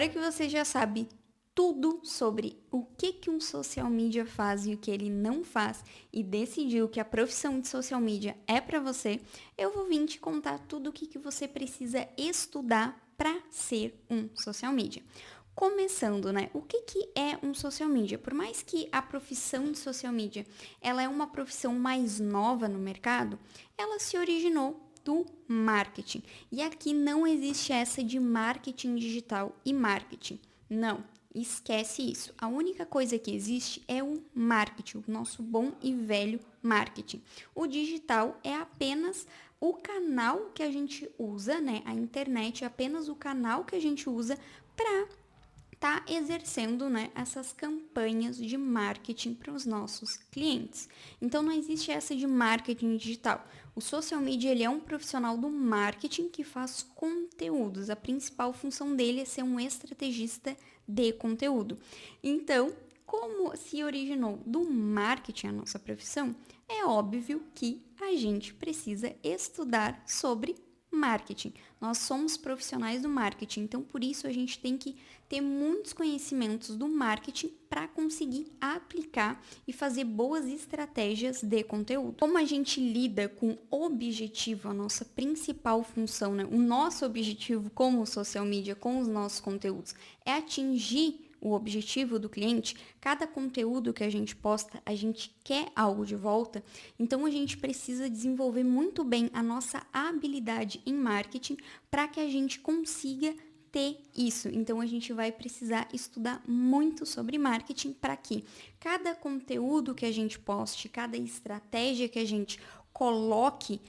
Agora que você já sabe tudo sobre o que um social media faz e o que ele não faz e decidiu que a profissão de social media é para você, eu vou vir te contar tudo o que você precisa estudar para ser um social media. Começando, né? O que é um social media? Por mais que a profissão de social media ela é uma profissão mais nova no mercado, ela se originou do marketing. E aqui não existe essa de marketing digital e marketing. Não, esquece isso. A única coisa que existe é o marketing, o nosso bom e velho marketing. O digital é apenas o canal que a gente usa, né? A internet é apenas o canal que a gente usa para tá exercendo, né, essas campanhas de marketing para os nossos clientes. Então não existe essa de marketing digital. O social media ele é um profissional do marketing que faz conteúdos. A principal função dele é ser um estrategista de conteúdo. Então, como se originou do marketing a nossa profissão, é óbvio que a gente precisa estudar sobre marketing. Nós somos profissionais do marketing, então por isso a gente tem que ter muitos conhecimentos do marketing para conseguir aplicar e fazer boas estratégias de conteúdo. Como a gente lida com objetivo, a nossa principal função, né? O nosso objetivo como social media, com os nossos conteúdos, é atingir o objetivo do cliente, cada conteúdo que a gente posta, a gente quer algo de volta, então a gente precisa desenvolver muito bem a nossa habilidade em marketing para que a gente consiga ter isso. Então a gente vai precisar estudar muito sobre marketing para que cada conteúdo que a gente poste, cada estratégia que a gente coloque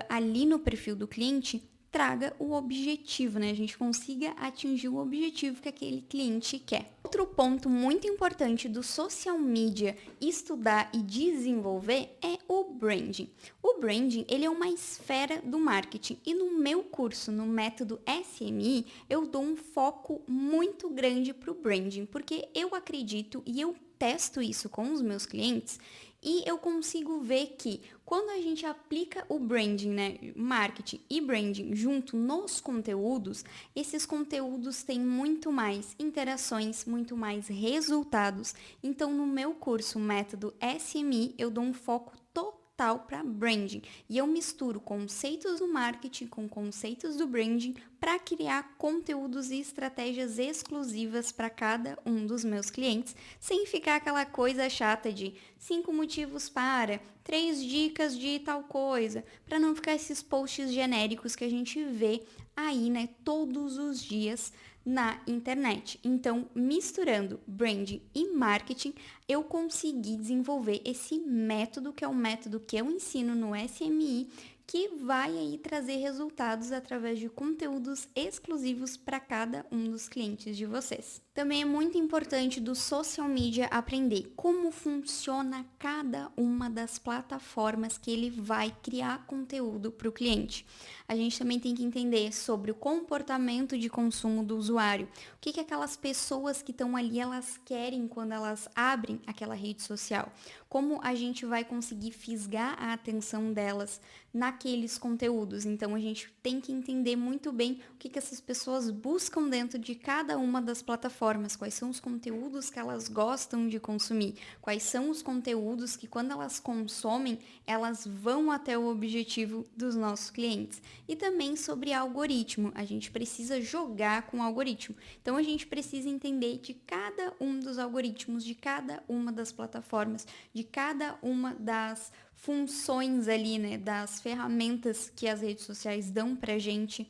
ali no perfil do cliente traga o objetivo, né? A gente consiga atingir o objetivo que aquele cliente quer. Outro ponto muito importante do social media estudar e desenvolver é o branding. O branding, ele é uma esfera do marketing e no meu curso, no método SMI, eu dou um foco muito grande para o branding, porque eu acredito e eu testo isso com os meus clientes e eu consigo ver que quando a gente aplica o branding, né, marketing e branding junto nos conteúdos, esses conteúdos têm muito mais interações, muito mais resultados. Então, no meu curso, método SMI, eu dou um foco total para branding e eu misturo conceitos do marketing com conceitos do branding para criar conteúdos e estratégias exclusivas para cada um dos meus clientes, sem ficar aquela coisa chata de 5 motivos para, 3 dicas de tal coisa, para não ficar esses posts genéricos que a gente vê aí, né, todos os dias na internet. Então, misturando branding e marketing, eu consegui desenvolver esse método, que é o método que eu ensino no SMI, que vai aí trazer resultados através de conteúdos exclusivos para cada um dos clientes de vocês. Também é muito importante do social media aprender como funciona cada uma das plataformas que ele vai criar conteúdo para o cliente. A gente também tem que entender sobre o comportamento de consumo do usuário. O que aquelas pessoas que estão ali, elas querem quando elas abrem aquela rede social. Como a gente vai conseguir fisgar a atenção delas naqueles conteúdos. Então, a gente tem que entender muito bem o que essas pessoas buscam dentro de cada uma das plataformas, quais são os conteúdos que elas gostam de consumir, quais são os conteúdos que, quando elas consomem, elas vão até o objetivo dos nossos clientes. E também sobre algoritmo, a gente precisa jogar com o algoritmo. Então, a gente precisa entender de cada um dos algoritmos, de cada uma das plataformas, de cada uma das funções ali, né, das ferramentas que as redes sociais dão pra gente.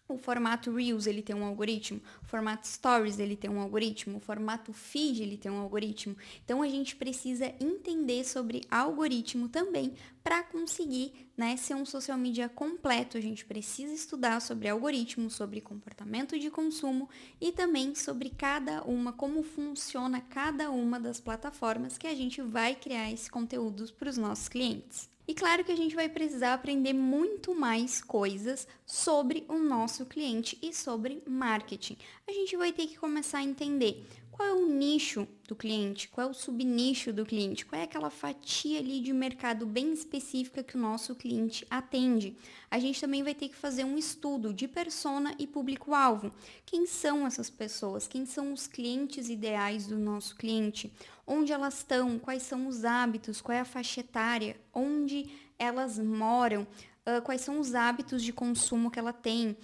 O formato Reels, ele tem um algoritmo, o formato Stories, ele tem um algoritmo, o formato Feed, ele tem um algoritmo. Então, a gente precisa entender sobre algoritmo também para conseguir, né, ser um social media completo. A gente precisa estudar sobre algoritmo, sobre comportamento de consumo e também sobre cada uma, como funciona cada uma das plataformas que a gente vai criar esse conteúdo para os nossos clientes. E claro que a gente vai precisar aprender muito mais coisas sobre o nosso cliente e sobre marketing. A gente vai ter que começar a entender qual é o nicho do cliente, qual é o subnicho do cliente, qual é aquela fatia ali de mercado bem específica que o nosso cliente atende. A gente também vai ter que fazer um estudo de persona e público-alvo. Quem são essas pessoas? Quem são os clientes ideais do nosso cliente? Onde elas estão? Quais são os hábitos? Qual é a faixa etária? Onde elas moram? Quais são os hábitos de consumo que ela tem?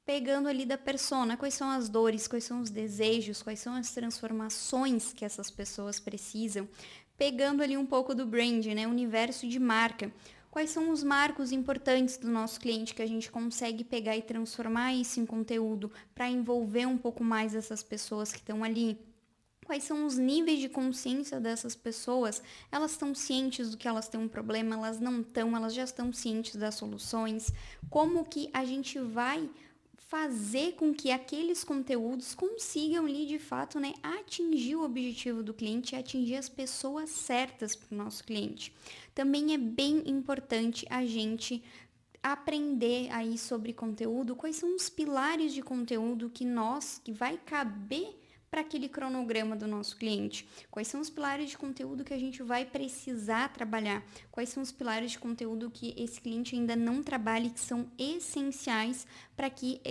Pegando ali da persona, quais são as dores, quais são os desejos, quais são as transformações que essas pessoas precisam, pegando ali um pouco do brand, né, universo de marca. Quais são os marcos importantes do nosso cliente que a gente consegue pegar e transformar isso em conteúdo para envolver um pouco mais essas pessoas que estão ali? Quais são os níveis de consciência dessas pessoas? Elas estão cientes do que elas têm um problema? Elas não estão? Elas já estão cientes das soluções? Como que a gente vai fazer com que aqueles conteúdos consigam ali de fato, né, atingir o objetivo do cliente e atingir as pessoas certas para o nosso cliente. Também é bem importante a gente aprender aí sobre conteúdo, quais são os pilares de conteúdo que vai caber para aquele cronograma do nosso cliente? Quais são os pilares de conteúdo que a gente vai precisar trabalhar? Quais são os pilares de conteúdo que esse cliente ainda não trabalha e que são essenciais para que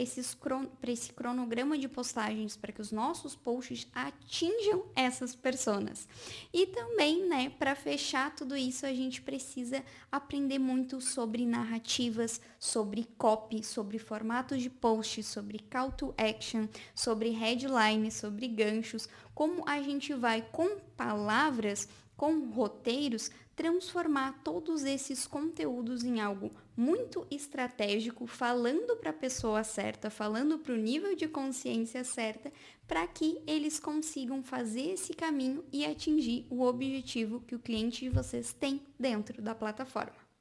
para esse cronograma de postagens, para que os nossos posts atinjam essas pessoas? E também, né, para fechar tudo isso, a gente precisa aprender muito sobre narrativas, sobre copy, sobre formatos de post, sobre call to action, sobre headlines, sobre ganchos, como a gente vai com palavras, com roteiros, transformar todos esses conteúdos em algo muito estratégico, falando para a pessoa certa, falando para o nível de consciência certa, para que eles consigam fazer esse caminho e atingir o objetivo que o cliente de vocês tem dentro da plataforma.